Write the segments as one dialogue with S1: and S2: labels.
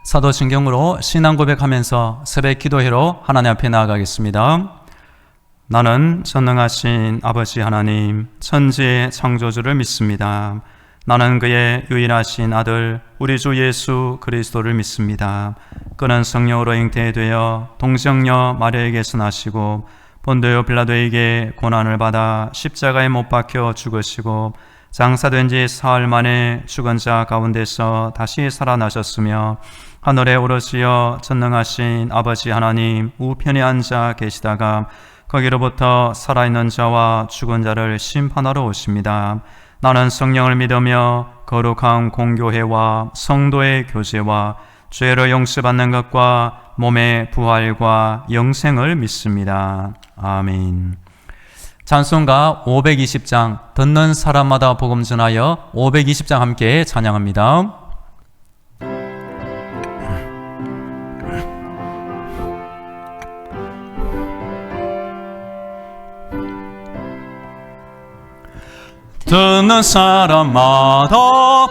S1: 사도신경으로 신앙 고백하면서 새벽 기도회로 하나님 앞에 나아가겠습니다. 나는 전능하신 아버지 하나님, 천지의 창조주를 믿습니다. 나는 그의 유일하신 아들 우리 주 예수 그리스도를 믿습니다. 그는 성령으로 잉태되어 동정녀 마리아에게서 나시고 본디오 빌라도에게 고난을 받아 십자가에 못 박혀 죽으시고 장사된 지 사흘 만에 죽은 자 가운데서 다시 살아나셨으며 하늘에 오르시어 전능하신 아버지 하나님 우편에 앉아 계시다가 거기로부터 살아있는 자와 죽은 자를 심판하러 오십니다. 나는 성령을 믿으며 거룩한 공교회와 성도의 교제와 죄를 용서받는 것과 몸의 부활과 영생을 믿습니다. 아멘. 찬송가 520장 듣는 사람마다 복음 전하여 520장 함께 찬양합니다. 듣는 사람마다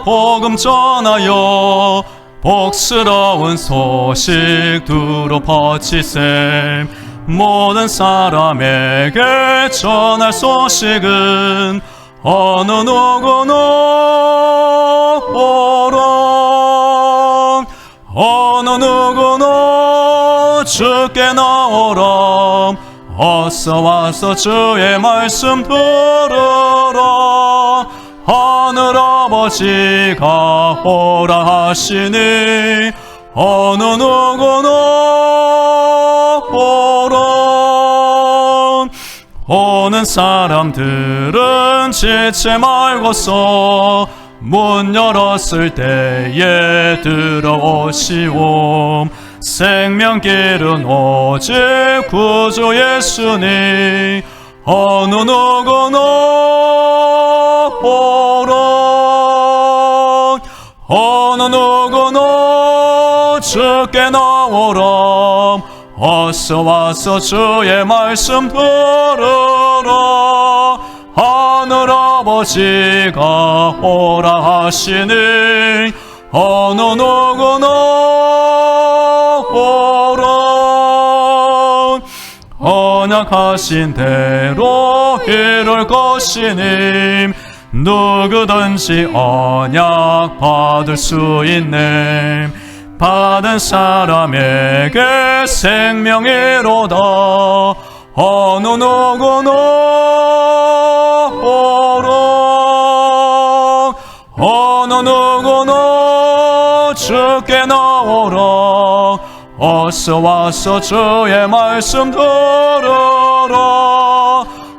S1: 복음 전하여 복스러운 소식 두루 퍼치셈. 모든 사람에게 전할 소식은 어느 누구나 오라. 어느 누구나 주께 나오라. 어서 와서 주의 말씀 들으라. 하늘 아버지가 오라 하시니 어느 누구나 오라. 오는 사람들은 지체 말고서 문 열었을 때에 들어오시오. 생명길은 오직 구주 예수니 어느 누구나 오라. 어느 누구나 주께 나오라. 어서 와서 주의 말씀 들으라. 하늘 아버지가 오라 하시니 어느 누구나 오라. 언약하신 대로 이룰 것이니 누구든지 언약 받을 수 있네. 받은 사람에게 생명이로다. 어느 누구나 오라. 어느 누구나 주께 나오라. 어서 와서 주의 말씀 들으라.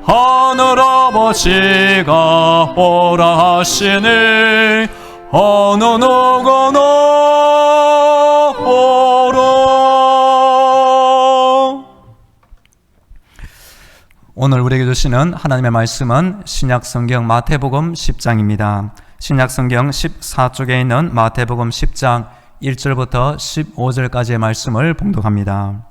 S1: 하늘 아버지가 오라 하시니 어느 누구나 오라. 오늘 우리에게 주시는 하나님의 말씀은 신약성경 마태복음 10장입니다. 신약성경 14쪽에 있는 마태복음 10장 1절부터 15절까지의 말씀을 봉독합니다.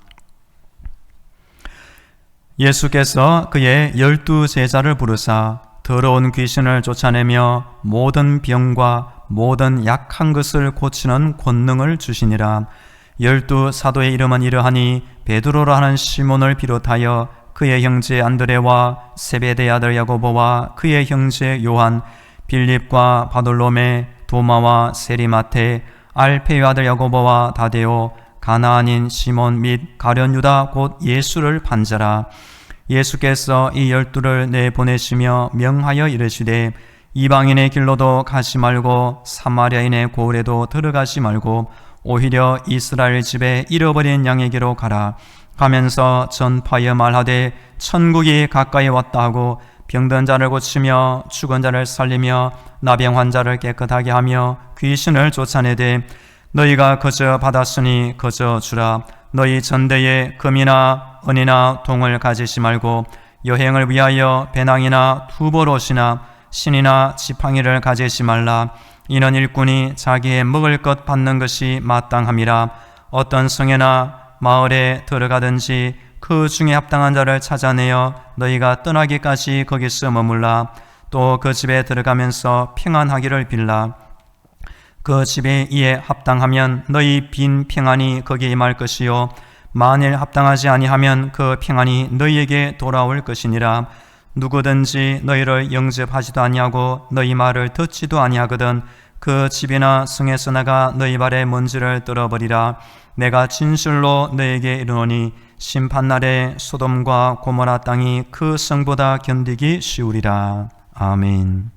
S1: 예수께서 그의 12 제자를 부르사 더러운 귀신을 쫓아내며 모든 병과 모든 약한 것을 고치는 권능을 주시니라. 12 사도의 이름은 이러하니 베드로라 하는 시몬을 비롯하여 그의 형제 안드레와 세베대의 아들 야고보와 그의 형제 요한, 빌립과 바돌로메, 도마와 세리마테, 알페의 아들 야고보와 다데오, 가나안인 시몬 및 가룟 유다 곧 예수를 판자라. 예수께서 이 12를 내보내시며 명하여 이르시되 이방인의 길로도 가지 말고 사마리아인의 고을에도 들어가지 말고 오히려 이스라엘 집에 잃어버린 양에게로 가라. 가면서 전파하여 말하되 천국이 가까이 왔다 하고 병든 자를 고치며 죽은 자를 살리며 나병 환자를 깨끗하게 하며 귀신을 쫓아내되 너희가 거저 받았으니 거저 주라. 너희 전대에 금이나 은이나 동을 가지시 말고 여행을 위하여 배낭이나 두보롯이나 신이나 지팡이를 가지시 말라. 이는 일꾼이 자기의 먹을 것 받는 것이 마땅함이라. 어떤 성에나 마을에 들어가든지 그 중에 합당한 자를 찾아내어 너희가 떠나기까지 거기서 머물라. 또 그 집에 들어가면서 평안하기를 빌라. 그 집에 이에 합당하면 너희 빈 평안이 거기에 임할 것이요 만일 합당하지 아니하면 그 평안이 너희에게 돌아올 것이니라. 누구든지 너희를 영접하지도 아니하고 너희 말을 듣지도 아니하거든 그 집이나 성에서 나가 너희 발의 먼지를 떨어버리라. 내가 진실로 너희에게 이르노니 심판날에 소돔과 고모라 땅이 그 성보다 견디기 쉬우리라. 아멘.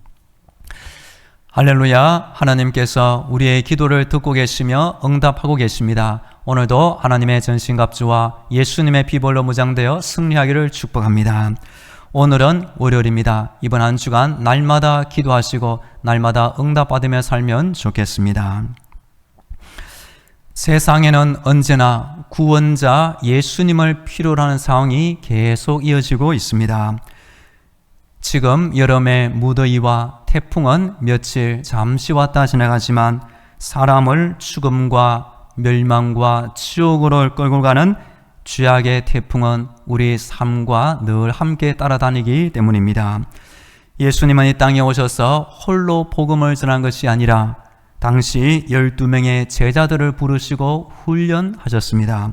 S1: 할렐루야. 하나님께서 우리의 기도를 듣고 계시며 응답하고 계십니다. 오늘도 하나님의 전신갑주와 예수님의 피볼로 무장되어 승리하기를 축복합니다. 오늘은 월요일입니다. 이번 한 주간 날마다 기도하시고 날마다 응답받으며 살면 좋겠습니다. 세상에는 언제나 구원자 예수님을 필요로 하는 상황이 계속 이어지고 있습니다. 지금 여름의 무더위와 태풍은 며칠 잠시 왔다 지나가지만 사람을 죽음과 멸망과 지옥으로 끌고 가는 죄악의 태풍은 우리 삶과 늘 함께 따라다니기 때문입니다. 예수님은 이 땅에 오셔서 홀로 복음을 전한 것이 아니라 당시 12명의 제자들을 부르시고 훈련하셨습니다.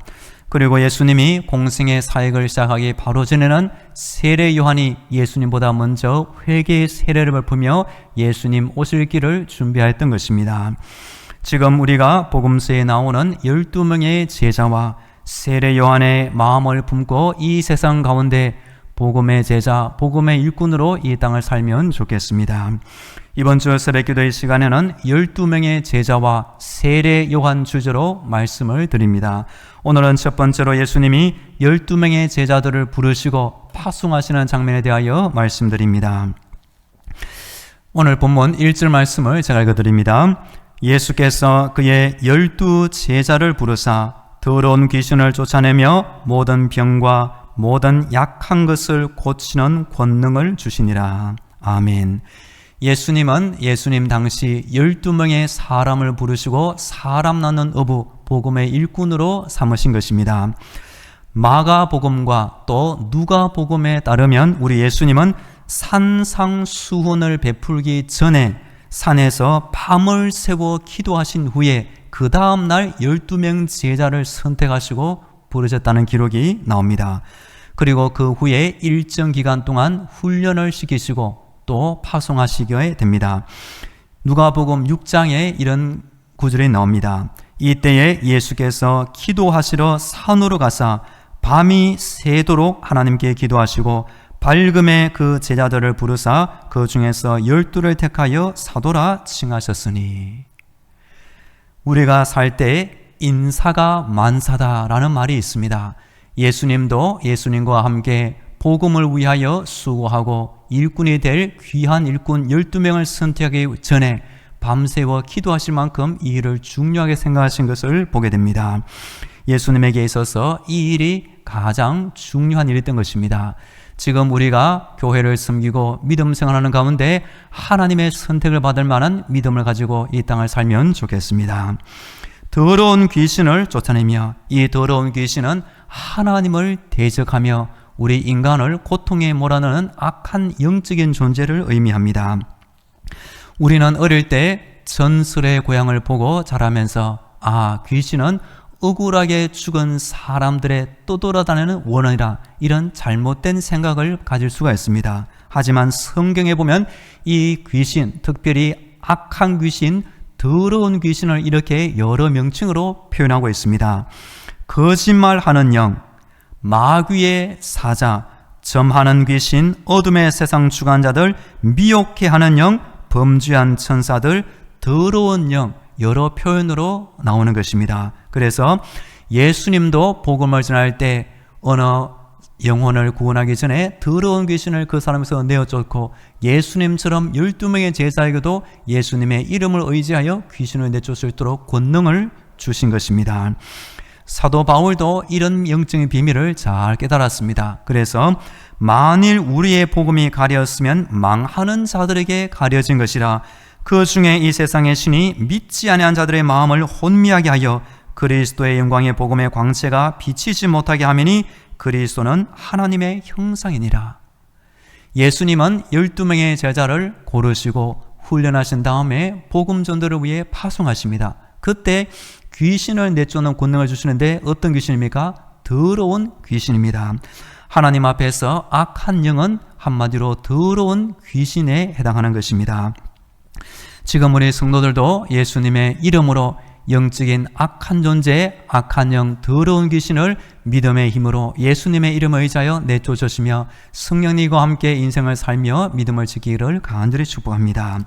S1: 그리고 예수님이 공생의 사역을 시작하기 바로 전에는 세례 요한이 예수님보다 먼저 회개의 세례를 베푸며 예수님 오실 길을 준비하였던 것입니다. 지금 우리가 복음서에 나오는 12명의 제자와 세례 요한의 마음을 품고 이 세상 가운데 복음의 제자, 복음의 일꾼으로 이 땅을 살면 좋겠습니다. 이번 주 새벽기도의 시간에는 12명의 제자와 세례 요한 주제로 말씀을 드립니다. 오늘은 첫 번째로 예수님이 12명의 제자들을 부르시고 파송하시는 장면에 대하여 말씀드립니다. 오늘 본문 1절 말씀을 제가 읽어드립니다. 예수께서 그의 12 제자를 부르사 더러운 귀신을 쫓아내며 모든 병과 모든 약한 것을 고치는 권능을 주시니라. 아멘. 예수님은 예수님 당시 12명의 사람을 부르시고 사람 낳는 어부 복음의 일꾼으로 삼으신 것입니다. 마가복음과 또 누가복음에 따르면 우리 예수님은 산상수훈을 베풀기 전에 산에서 밤을 새워 기도하신 후에 그 다음 날 12명 제자를 선택하시고 부르셨다는 기록이 나옵니다. 그리고 그 후에 일정 기간 동안 훈련을 시키시고 또 파송하시게 됩니다. 누가복음 6장에 이런 구절이 나옵니다. 이때에 예수께서 기도하시러 산으로 가사 밤이 새도록 하나님께 기도하시고 밝음에 그 제자들을 부르사 그 중에서 12를 택하여 사도라 칭하셨으니. 우리가 살 때 인사가 만사다라는 말이 있습니다. 예수님도 예수님과 함께 복음을 위하여 수고하고 일꾼이 될 귀한 일꾼 12명을 선택하기 전에 밤새워 기도하실 만큼 이 일을 중요하게 생각하신 것을 보게 됩니다. 예수님에게 있어서 이 일이 가장 중요한 일이었던 것입니다. 지금 우리가 교회를 섬기고 믿음 생활하는 가운데 하나님의 선택을 받을 만한 믿음을 가지고 이 땅을 살면 좋겠습니다. 더러운 귀신을 쫓아내며 이 더러운 귀신은 하나님을 대적하며 우리 인간을 고통에 몰아넣는 악한 영적인 존재를 의미합니다. 우리는 어릴 때 전설의 고향을 보고 자라면서 귀신은 억울하게 죽은 사람들의 떠돌아다니는 원한이라 이런 잘못된 생각을 가질 수가 있습니다. 하지만 성경에 보면 이 귀신, 특별히 악한 귀신, 더러운 귀신을 이렇게 여러 명칭으로 표현하고 있습니다. 거짓말하는 영, 마귀의 사자, 점하는 귀신, 어둠의 세상 주관자들, 미혹해 하는 영, 범죄한 천사들, 더러운 영, 여러 표현으로 나오는 것입니다. 그래서 예수님도 복음을 전할 때 어느 영혼을 구원하기 전에 더러운 귀신을 그 사람에서 내어쫓고 예수님처럼 12명의 제자에게도 예수님의 이름을 의지하여 귀신을 내쫓을 수 있도록 권능을 주신 것입니다. 사도 바울도 이런 영적인 비밀을 잘 깨달았습니다. 그래서 만일 우리의 복음이 가려졌으면 망하는 자들에게 가려진 것이라 그 중에 이 세상의 신이 믿지 아니한 자들의 마음을 혼미하게 하여 그리스도의 영광의 복음의 광채가 비치지 못하게 하매니 그리스도는 하나님의 형상이니라. 예수님은 12명의 제자를 고르시고 훈련하신 다음에 복음 전도를 위해 파송하십니다. 그때 귀신을 내쫓는 권능을 주시는데 어떤 귀신입니까? 더러운 귀신입니다. 하나님 앞에서 악한 영은 한마디로 더러운 귀신에 해당하는 것입니다. 지금 우리 성도들도 예수님의 이름으로 영적인 악한 존재, 악한 영, 더러운 귀신을 믿음의 힘으로 예수님의 이름을 의지하여 내쫓으시며 성령님과 함께 인생을 살며 믿음을 지키기를 간절히 축복합니다.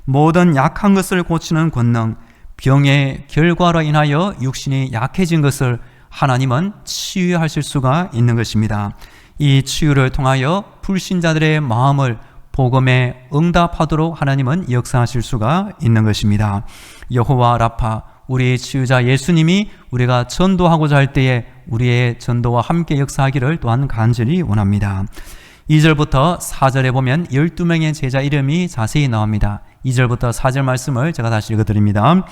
S1: 모든 약한 것을 고치는 권능, 병의 결과로 인하여 육신이 약해진 것을 하나님은 치유하실 수가 있는 것입니다. 이 치유를 통하여 불신자들의 마음을 복음에 응답하도록 하나님은 역사하실 수가 있는 것입니다. 여호와 라파, 우리 치유자 예수님이 우리가 전도하고자 할 때에 우리의 전도와 함께 역사하기를 또한 간절히 원합니다. 2절부터 4절에 보면 12명의 제자 이름이 자세히 나옵니다. 2절부터 4절 말씀을 제가 다시 읽어드립니다.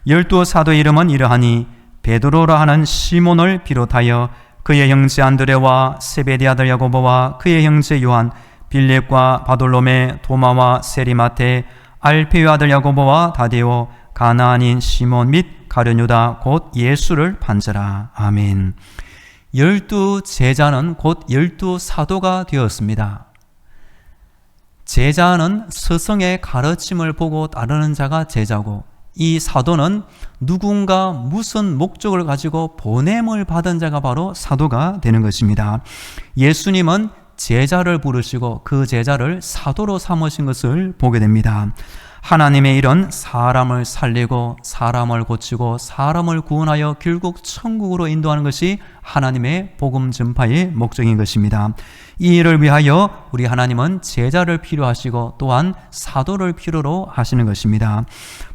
S1: 12 사도의 이름은 이러하니 베드로라 하는 시몬을 비롯하여 그의 형제 안드레와 세베대 아들 야고보와 그의 형제 요한, 빌립과 바돌로메, 도마와 세리마테, 알페의 아들 야고보와 다데오, 가나안인 시몬 및 가룟 유다 곧 예수를 판자라. 아멘. 12 제자는 곧 12 사도가 되었습니다. 제자는 스승의 가르침을 보고 따르는 자가 제자고, 이 사도는 누군가 무슨 목적을 가지고 보냄을 받은 자가 바로 사도가 되는 것입니다. 예수님은 제자를 부르시고 그 제자를 사도로 삼으신 것을 보게 됩니다. 하나님의 일은 사람을 살리고 사람을 고치고 사람을 구원하여 결국 천국으로 인도하는 것이 하나님의 복음 전파의 목적인 것입니다. 이 일을 위하여 우리 하나님은 제자를 필요하시고 또한 사도를 필요로 하시는 것입니다.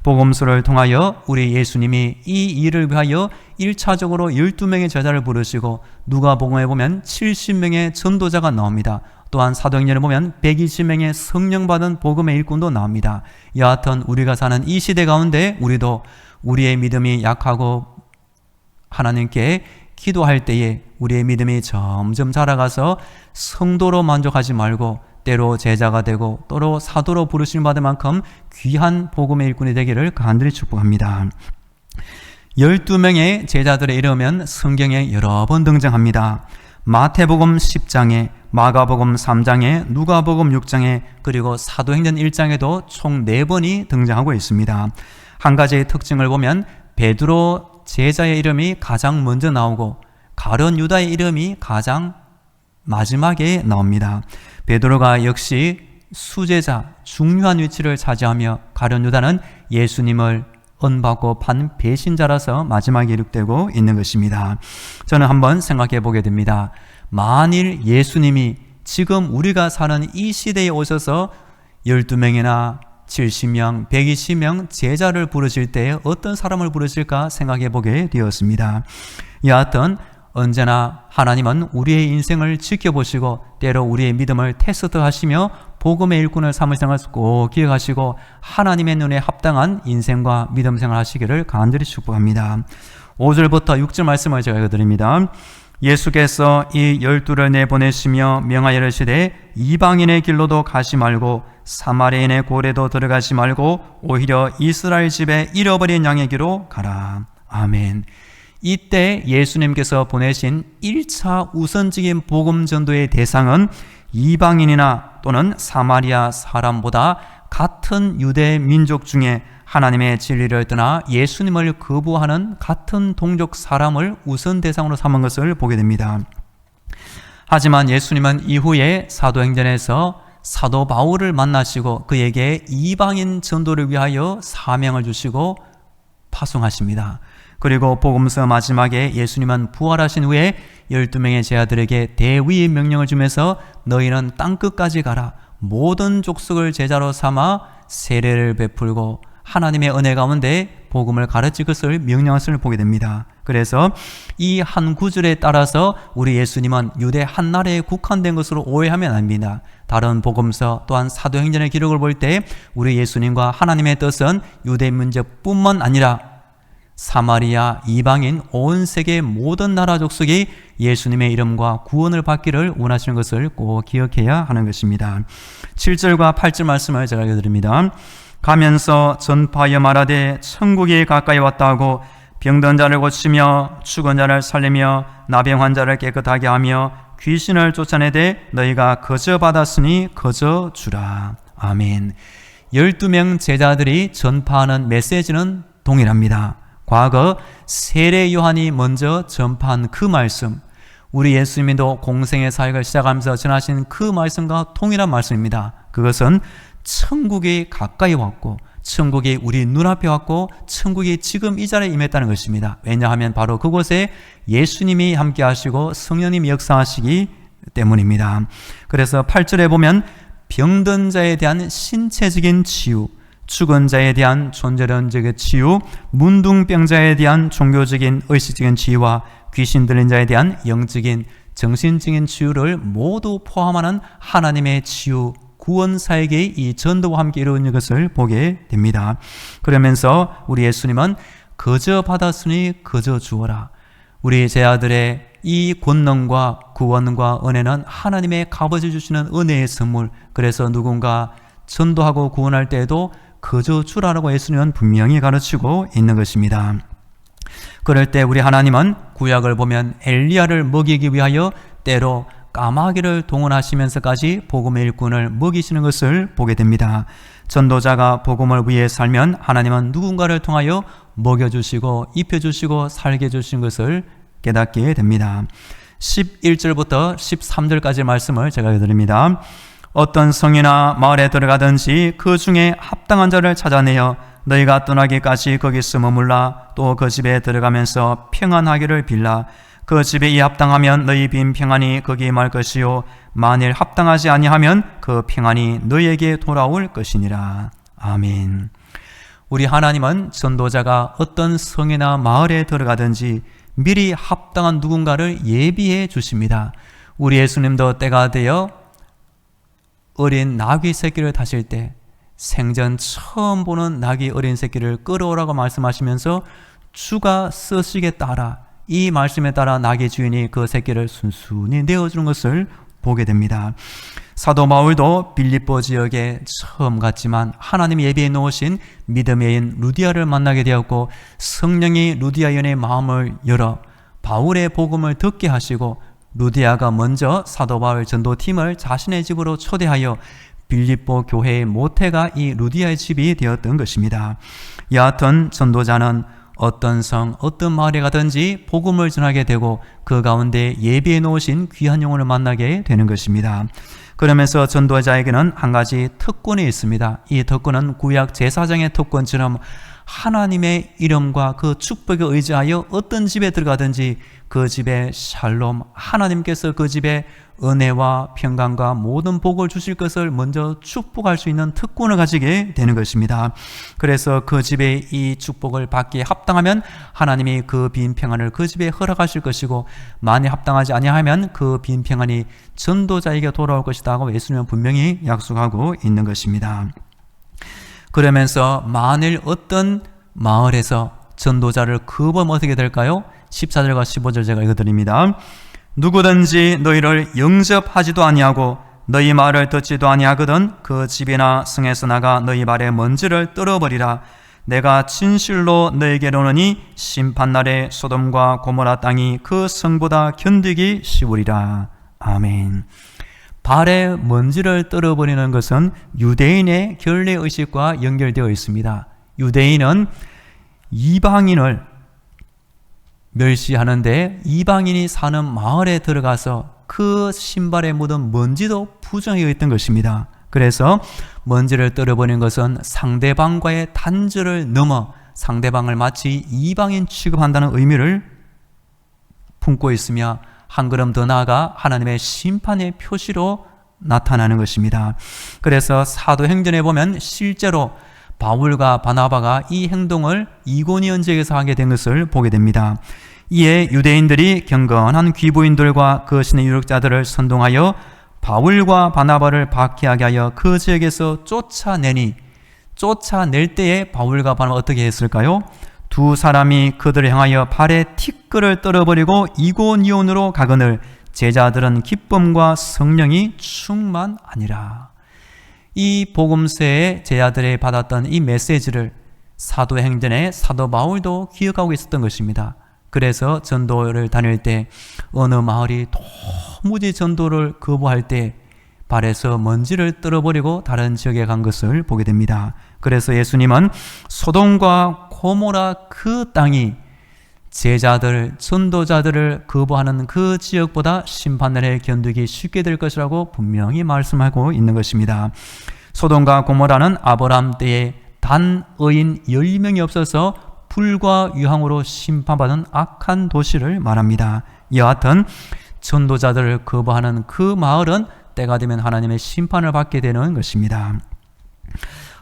S1: 복음서를 통하여 우리 예수님이 이 일을 위하여 1차적으로 12명의 제자를 부르시고 누가복음에 보면 70명의 전도자가 나옵니다. 또한 사도행전을 보면 120명의 성령 받은 복음의 일꾼도 나옵니다. 여하튼 우리가 사는 이 시대 가운데 우리도 우리의 믿음이 약하고 하나님께 기도할 때에 우리의 믿음이 점점 자라가서 성도로 만족하지 말고 때로 제자가 되고 또로 사도로 부르심을 받을 만큼 귀한 복음의 일꾼이 되기를 간절히 축복합니다. 12명의 제자들의 이름은 성경에 여러 번 등장합니다. 마태복음 10장에, 마가복음 3장에, 누가복음 6장에, 그리고 사도행전 1장에도 총 4번이 등장하고 있습니다. 한 가지의 특징을 보면 베드로 제자의 이름이 가장 먼저 나오고 가룟 유다의 이름이 가장 마지막에 나옵니다. 베드로가 역시 수제자, 중요한 위치를 차지하며 가룟 유다는 예수님을 은받고 판 배신자라서 마지막에 기록되고 있는 것입니다. 저는 한번 생각해 보게 됩니다. 만일 예수님이 지금 우리가 사는 이 시대에 오셔서 12명이나 70명, 120명 제자를 부르실 때에 어떤 사람을 부르실까 생각해 보게 되었습니다. 여하튼 언제나 하나님은 우리의 인생을 지켜보시고 때로 우리의 믿음을 테스트하시며 복음의 일꾼을 삼으시는 것을 꼭 기억하시고 하나님의 눈에 합당한 인생과 믿음 생활 하시기를 간절히 축복합니다. 5절부터 6절 말씀을 제가 읽어드립니다. 예수께서 이 12를 내보내시며 명하여 이르시되 이방인의 길로도 가지 말고 사마리아인의 고래도 들어가지 말고 오히려 이스라엘 집에 잃어버린 양의 길로 가라. 아멘. 이때 예수님께서 보내신 1차 우선적인 복음 전도의 대상은 이방인이나 또는 사마리아 사람보다 같은 유대 민족 중에 하나님의 진리를 떠나 예수님을 거부하는 같은 동족 사람을 우선 대상으로 삼은 것을 보게 됩니다. 하지만 예수님은 이후에 사도행전에서 사도 바울을 만나시고 그에게 이방인 전도를 위하여 사명을 주시고 파송하십니다. 그리고 복음서 마지막에 예수님은 부활하신 후에 12명의 제자들에게 대위의 명령을 주면서 너희는 땅끝까지 가라. 모든 족속을 제자로 삼아 세례를 베풀고 하나님의 은혜 가운데 복음을 가르칠 것을 명령하심을 보게 됩니다. 그래서 이 한 구절에 따라서 우리 예수님은 유대 한 나라에 국한된 것으로 오해하면 안 됩니다. 다른 복음서 또한 사도행전의 기록을 볼 때 우리 예수님과 하나님의 뜻은 유대 민족뿐만 아니라 사마리아, 이방인, 온 세계 모든 나라 족속이 예수님의 이름과 구원을 받기를 원하시는 것을 꼭 기억해야 하는 것입니다. 7절과 8절 말씀을 제가 읽어드립니다. 가면서 전파하여 말하되 천국이 가까이 왔다고 병든 자를 고치며 죽은 자를 살리며 나병 환자를 깨끗하게 하며 귀신을 쫓아내되 너희가 거저 받았으니 거저 주라. 아멘. 12명 제자들이 전파하는 메시지는 동일합니다. 과거 세례 요한이 먼저 전파한 그 말씀, 우리 예수님도 공생의 사역을 시작하면서 전하신 그 말씀과 동일한 말씀입니다. 그것은 천국이 가까이 왔고 천국이 우리 눈앞에 왔고 천국이 지금 이 자리에 임했다는 것입니다. 왜냐하면 바로 그곳에 예수님이 함께 하시고 성령님이 역사하시기 때문입니다. 그래서 8절에 보면 병든 자에 대한 신체적인 치유, 죽은 자에 대한 존재론적인 치유, 문둥병자에 대한 종교적인 의식적인 치유와 귀신 들린 자에 대한 영적인 정신적인 치유를 모두 포함하는 하나님의 치유 구원 사역의 이 전도와 함께 이루어진 것을 보게 됩니다. 그러면서 우리 예수님은 거저 받았으니 거저 주어라. 우리 제 아들의 이 권능과 구원과 은혜는 하나님의 값어치 주시는 은혜의 선물. 그래서 누군가 전도하고 구원할 때에도 거저 주라라고 예수님은 분명히 가르치고 있는 것입니다. 그럴 때 우리 하나님은 구약을 보면 엘리야를 먹이기 위하여 때로 까마귀를 동원하시면서까지 복음의 일꾼을 먹이시는 것을 보게 됩니다. 전도자가 복음을 위해 살면 하나님은 누군가를 통하여 먹여주시고 입혀주시고 살게 해주신 것을 깨닫게 됩니다. 11절부터 13절까지 말씀을 제가 읽어드립니다. 어떤 성이나 마을에 들어가든지 그 중에 합당한 자를 찾아내어 너희가 떠나기까지 거기서 머물라. 또 그 집에 들어가면서 평안하기를 빌라. 그 집에 이 합당하면 너희 빈 평안이 거기에 말 것이요 만일 합당하지 아니하면 그 평안이 너희에게 돌아올 것이니라. 아멘. 우리 하나님은 전도자가 어떤 성이나 마을에 들어가든지 미리 합당한 누군가를 예비해 주십니다. 우리 예수님도 때가 되어 어린 나귀 새끼를 타실 때 생전 처음 보는 나귀 어린 새끼를 끌어오라고 말씀하시면서 주가 쓰시게 따라 이 말씀에 따라 나귀 주인이 그 새끼를 순순히 내어주는 것을 보게 됩니다. 사도 바울도 빌립보 지역에 처음 갔지만 하나님이 예비해 놓으신 믿음의 인 루디아를 만나게 되었고 성령이 루디아 여인의 마음을 열어 바울의 복음을 듣게 하시고 루디아가 먼저 사도 바울 전도팀을 자신의 집으로 초대하여 빌립보 교회의 모태가 이 루디아의 집이 되었던 것입니다. 여하튼 전도자는 어떤 성, 어떤 마을에 가든지 복음을 전하게 되고 그 가운데 예비해 놓으신 귀한 영혼을 만나게 되는 것입니다. 그러면서 전도자에게는 한 가지 특권이 있습니다. 이 특권은 구약 제사장의 특권처럼 하나님의 이름과 그 축복에 의지하여 어떤 집에 들어가든지 그 집에 샬롬, 하나님께서 그 집에 은혜와 평강과 모든 복을 주실 것을 먼저 축복할 수 있는 특권을 가지게 되는 것입니다. 그래서 그 집에 이 축복을 받기에 합당하면 하나님이 그 빈 평안을 그 집에 허락하실 것이고 만일 합당하지 아니하면 그 빈 평안이 전도자에게 돌아올 것이다 하고 예수님은 분명히 약속하고 있는 것입니다. 그러면서 만일 어떤 마을에서 전도자를 거부하면 어떻게 될까요? 14절과 15절 제가 읽어드립니다. 누구든지 너희를 영접하지도 아니하고 너희 말을 듣지도 아니하거든 그 집이나 성에서 나가 너희 발의 먼지를 떨어버리라. 내가 진실로 너희에게 이르노니 심판날에 소돔과 고모라 땅이 그 성보다 견디기 쉬우리라. 아멘. 발의 먼지를 떨어버리는 것은 유대인의 결례의식과 연결되어 있습니다. 유대인은 이방인을 멸시하는데 이방인이 사는 마을에 들어가서 그 신발에 묻은 먼지도 부정해 있던 것입니다. 그래서 먼지를 떨어버리는 것은 상대방과의 단절을 넘어 상대방을 마치 이방인 취급한다는 의미를 품고 있으며 한 걸음 더 나아가 하나님의 심판의 표시로 나타나는 것입니다. 그래서 사도행전에 보면 실제로 바울과 바나바가 이 행동을 이고니온 지역에서 하게 된 것을 보게 됩니다. 이에 유대인들이 경건한 귀부인들과 그 신의 유력자들을 선동하여 바울과 바나바를 박해하게 하여 그 지역에서 쫓아낼 때에 바울과 바나바가 어떻게 했을까요? 두 사람이 그들을 향하여 발에 티끌을 떨어버리고 이고니온으로 가거늘 제자들은 기쁨과 성령이 충만하니라. 이 복음서의 제자들이 받았던 이 메시지를 사도행전의 사도 바울도 기억하고 있었던 것입니다. 그래서 전도를 다닐 때 어느 마을이 도무지 전도를 거부할 때 발에서 먼지를 떨어버리고 다른 지역에 간 것을 보게 됩니다. 그래서 예수님은 소돔과 고모라 그 땅이 제자들, 전도자들을 거부하는 그 지역보다 심판날에 견디기 쉽게 될 것이라고 분명히 말씀하고 있는 것입니다. 소돔과 고모라는 아브라함 때에 단 의인 10명이 없어서 불과 유황으로 심판받은 악한 도시를 말합니다. 여하튼 전도자들을 거부하는 그 마을은 때가 되면 하나님의 심판을 받게 되는 것입니다.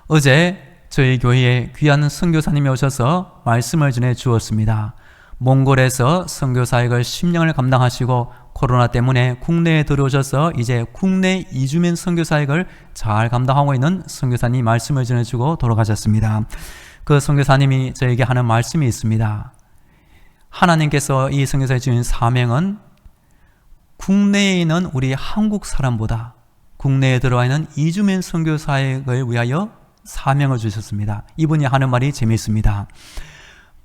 S1: 어제 저희 교회에 귀한 선교사님이 오셔서 말씀을 전해 주었습니다. 몽골에서 선교 사역을 10년을 감당하시고 코로나 때문에 국내에 들어오셔서 이제 국내 이주민 선교 사역을 잘 감당하고 있는 선교사님이 말씀을 전해주고 돌아가셨습니다. 그 선교사님이 저에게 하는 말씀이 있습니다. 하나님께서 이 선교사에 주신 사명은 국내에 있는 우리 한국 사람보다 국내에 들어와 있는 이주민 선교 사역을 위하여 사명을 주셨습니다. 이분이 하는 말이 재미있습니다.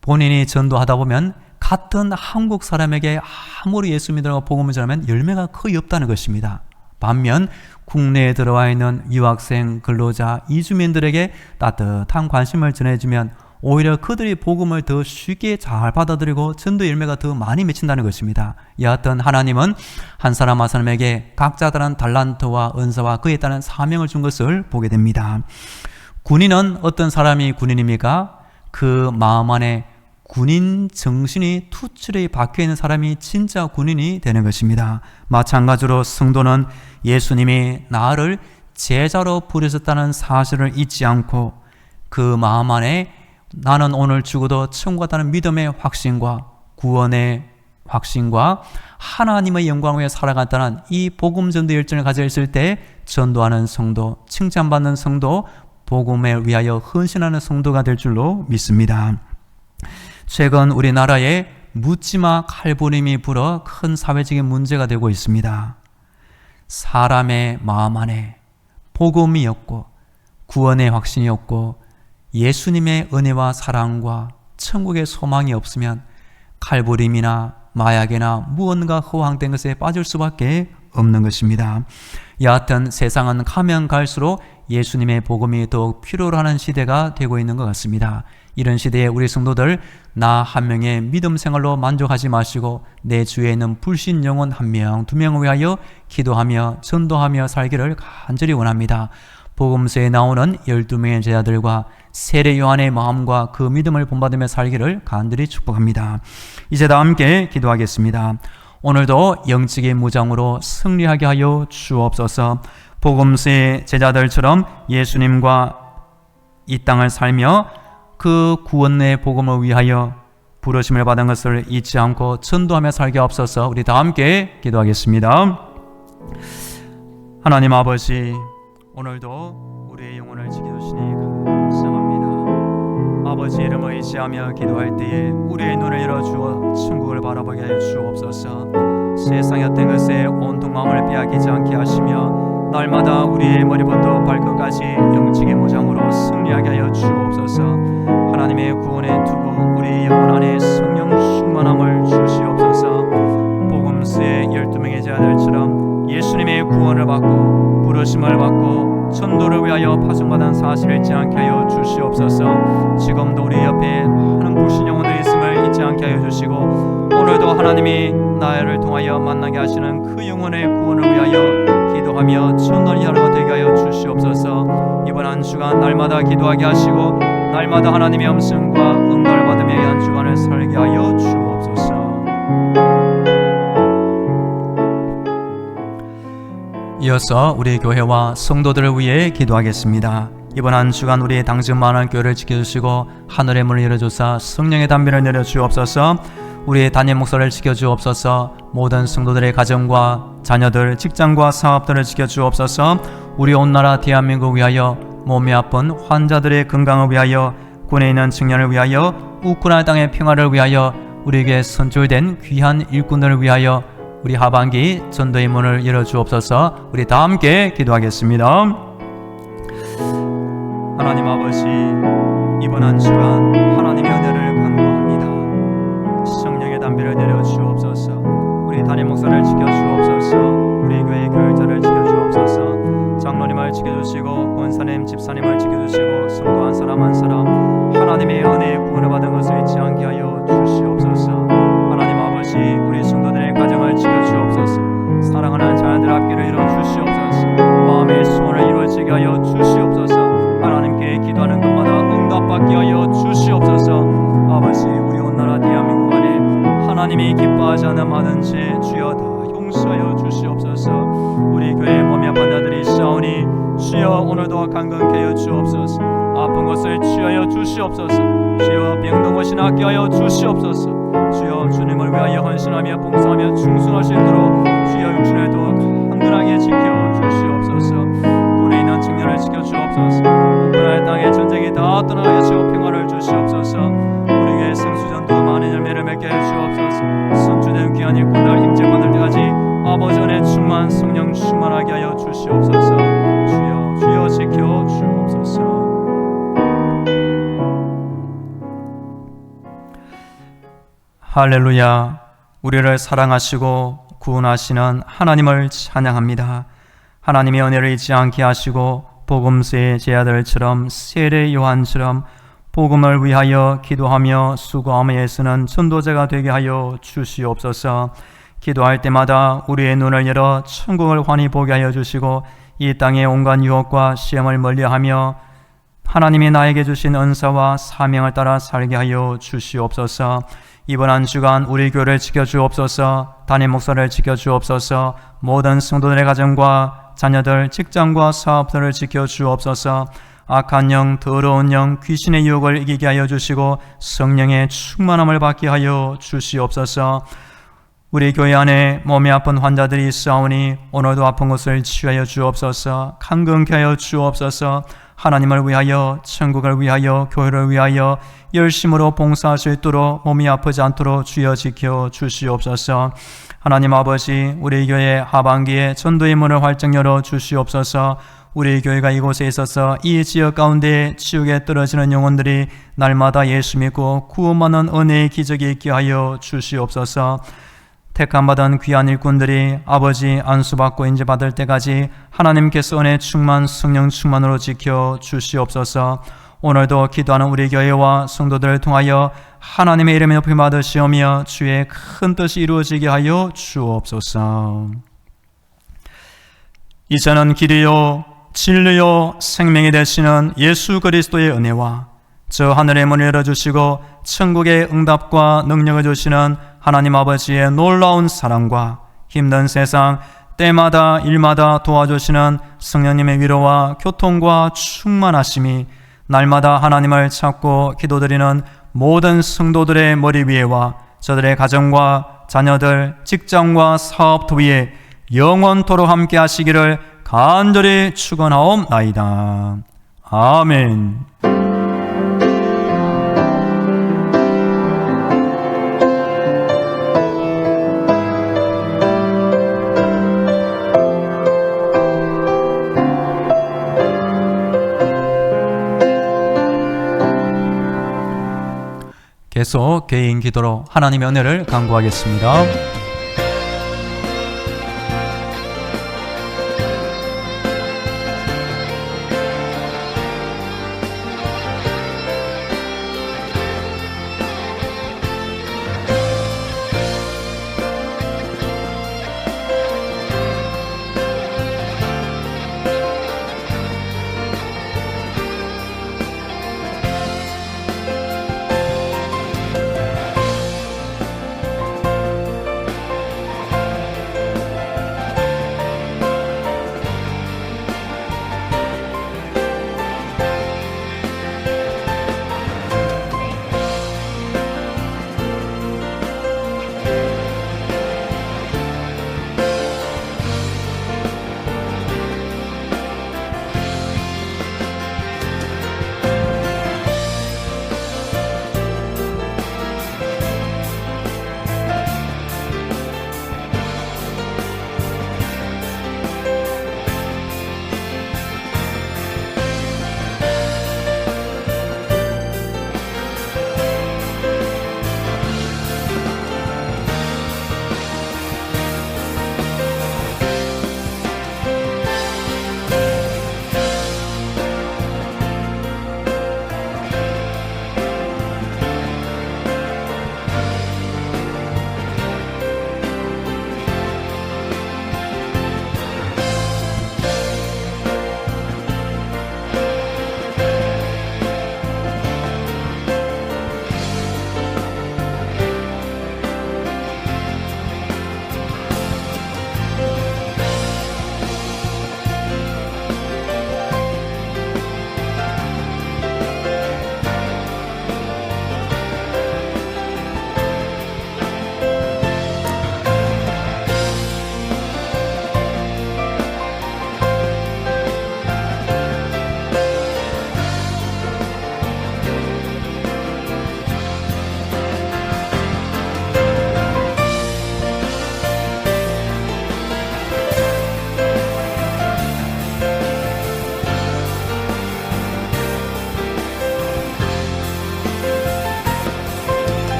S1: 본인이 전도하다 보면 같은 한국 사람에게 아무리 예수 믿으라고 복음을 전하면 열매가 거의 없다는 것입니다. 반면 국내에 들어와 있는 유학생, 근로자, 이주민들에게 따뜻한 관심을 전해주면 오히려 그들이 복음을 더 쉽게 잘 받아들이고 전도 열매가 더 많이 맺힌다는 것입니다. 여하튼 하나님은 한 사람 한 사람에게 각자 다른 달란트와 은사와 그에 따른 사명을 준 것을 보게 됩니다. 군인은 어떤 사람이 군인입니까? 그 마음 안에 군인 정신이 투철히 박혀있는 사람이 진짜 군인이 되는 것입니다. 마찬가지로 성도는 예수님이 나를 제자로 부르셨다는 사실을 잊지 않고 그 마음 안에 나는 오늘 죽어도 천국 같다는 믿음의 확신과 구원의 확신과 하나님의 영광을 위해 살아간다는 이 복음 전도 열정을 가져 있을 때 전도하는 성도, 칭찬받는 성도, 복음에 위하여 헌신하는 성도가 될 줄로 믿습니다. 최근 우리나라에 묻지마 칼부림이 불어 큰 사회적인 문제가 되고 있습니다. 사람의 마음 안에 복음이 없고 구원의 확신이 없고 예수님의 은혜와 사랑과 천국의 소망이 없으면 칼부림이나 마약이나 무언가 허황된 것에 빠질 수밖에 없는 것입니다. 여하튼 세상은 가면 갈수록 예수님의 복음이 더욱 필요로 하는 시대가 되고 있는 것 같습니다. 이런 시대에 우리 성도들 나 한 명의 믿음 생활로 만족하지 마시고 내 주위에 있는 불신 영혼 한 명, 두 명을 위하여 기도하며 전도하며 살기를 간절히 원합니다. 복음서에 나오는 12명의 제자들과 세례 요한의 마음과 그 믿음을 본받으며 살기를 간절히 축복합니다. 이제 다 함께 기도하겠습니다. 오늘도 영적인 무장으로 승리하게 하여 주옵소서. 복음서의 제자들처럼 예수님과 이 땅을 살며 그 구원의 복음을 위하여 부르심을 받은 것을 잊지 않고 전도하며 살게 하옵소서. 우리 다 함께 기도하겠습니다. 하나님 아버지, 오늘도 우리의 영혼을 지켜주시니 감사합니다. 아버지 이름을 의지하며 기도할 때에 우리의 눈을 열어주어 천국을 바라보게 하여 주옵소서. 세상의 어떤 것에 온통 마음을 빼앗기지 않게 하시며 날마다 우리의 머리부터 발끝까지 영적인 무장으로 승리하게 하여 주옵소서. 하나님의 구원에 두고 우리 영혼 안에 성령 충만함을 주시옵소서. 복음서의 12명의 제자들처럼 예수님의 구원을 받고 부르심을 받고 전도를 위하여 파송받은 사실을 잊지 않게 하여 주시옵소서. 지금도 우리 옆에 많은 불신 영혼들이 있음을 잊지 않게 하여 주시고 오늘도 하나님이 나를 통하여 만나게 하시는 그 영혼의 구원을 위하여 기도하며 전도하는 하루가 되게 하여 주시옵소서. 이번 한 주간 날마다 기도하게 하시고 날마다 하나님의 음성과 응답을 받으며 이 한 주간을 살게 하여 주옵소서. 이어서 우리 교회와 성도들을 위해 기도하겠습니다. 이번 한 주간 우리 당진 많은 교회를 지켜주시고 하늘의 문을 열어주사 성령의 담비를 내려주옵소서. 우리의 담임 목사를 지켜주옵소서. 모든 성도들의 가정과 자녀들, 직장과 사업들을 지켜주옵소서. 우리 온 나라 대한민국 위하여 몸이 아픈 환자들의 건강을 위하여 군에 있는 청년을 위하여 우크라이나 땅의 평화를 위하여 우리에게 선출된 귀한 일꾼들을 위하여 우리 하반기 전도의 문을 열어주옵소서. 우리 다 함께 기도하겠습니다. 하나님 아버지, 이번 한 주간 하나님의 은혜를 간구합니다. 성령의 담비를 내려 주옵소서. 우리 담임 목사를 지켜 주옵소서. 우리 교회 교육자를 지켜 주옵소서. 장로님을 지켜주시고 권사님, 집사님을 지켜주시고 성도 한 사람 한 사람 하나님의 은혜에 구원을 받은 것을 잊지 않게 하여 주시옵소서. 하나님 아버지, 우리 성도들의 가정을 지켜 주옵소서. 사랑하는 자녀들 앞길을 이루어 주시옵소서. 마음의 소원을 이루어지게 하여 주시옵소서. 하나님께 기도하는 것마다 응답받게 하여 주시옵소서. 아버지, 우리 온 나라 대한민국 안에 하나님이 기뻐하지 않는 마든지 주여 다 용서하여 주시옵소서. 우리 교회에 몸이 아픈 자들이 있사오니 주여 오늘도 강건케 하여 주옵소서. 아픈 것을 치유하여 주시옵소서. 주여 병든 것이 낫게 하여 주시옵소서. 주여 주님을 위하여 헌신하며 봉사하며 충성할 수 있도록 주여 육신에도 강건하게 지켜 주시옵소서. 굴에 있는 청년을 지켜 주옵소서. 우크라이나 땅의 전쟁이 다 떠나게 하시고 평화를 주시옵소서. 우리에게 생수전도 많은 열매를 맺게 해 주옵소서. 선주된 귀한 일꾼들 임재받을 때까지 아버지 은혜 충만 성령 충만하게 하여 주시옵소서. 주여 주여 지켜 주옵소서. 할렐루야. 우리를 사랑하시고 구원하시는 하나님을 찬양합니다. 하나님의 은혜를 잊지 않게 하시고 복음서의 제자들처럼 세례 요한처럼 복음을 위하여 기도하며 수고함에 애쓰는 전도자가 되게 하여 주시옵소서. 기도할 때마다 우리의 눈을 열어 천국을 환히 보게 하여 주시고 이 땅의 온갖 유혹과 시험을 멀리하며 하나님이 나에게 주신 은사와 사명을 따라 살게 하여 주시옵소서. 이번 한 주간 우리 교회를 지켜주옵소서. 담임 목사를 지켜주옵소서. 모든 성도들의 가정과 자녀들, 직장과 사업들을 지켜주옵소서. 악한 영, 더러운 영, 귀신의 유혹을 이기게 하여 주시고 성령의 충만함을 받게 하여 주시옵소서. 우리 교회 안에 몸이 아픈 환자들이 있사오니 오늘도 아픈 것을 치유하여 주옵소서. 강건케 하여 주옵소서. 하나님을 위하여, 천국을 위하여, 교회를 위하여 열심으로 봉사할 수 있도록 몸이 아프지 않도록 주여 지켜 주시옵소서. 하나님 아버지, 우리 교회 하반기에 전도의 문을 활짝 열어 주시옵소서. 우리 교회가 이곳에 있어서 이 지역 가운데 지옥에 떨어지는 영혼들이 날마다 예수 믿고 구원받는 은혜의 기적이 있게 하여 주시옵소서. 택함받은 귀한 일꾼들이 아버지 안수받고 인재받을 때까지 하나님께서 은혜 충만 성령 충만으로 지켜 주시옵소서. 오늘도 기도하는 우리 교회와 성도들을 통하여 하나님의 이름에 높임 받으시오며 주의 큰 뜻이 이루어지게 하여 주옵소서. 이제는 길이요 진리요 생명이 되시는 예수 그리스도의 은혜와 저 하늘의 문을 열어주시고 천국의 응답과 능력을 주시는 하나님 아버지의 놀라운 사랑과 힘든 세상 때마다 일마다 도와주시는 성령님의 위로와 교통과 충만하심이 날마다 하나님을 찾고 기도드리는 모든 성도들의 머리 위에와 저들의 가정과 자녀들, 직장과 사업터 위에 영원토록 함께 하시기를 간절히 축원하옵나이다. 아멘. 계속 개인 기도로 하나님의 은혜를 간구하겠습니다.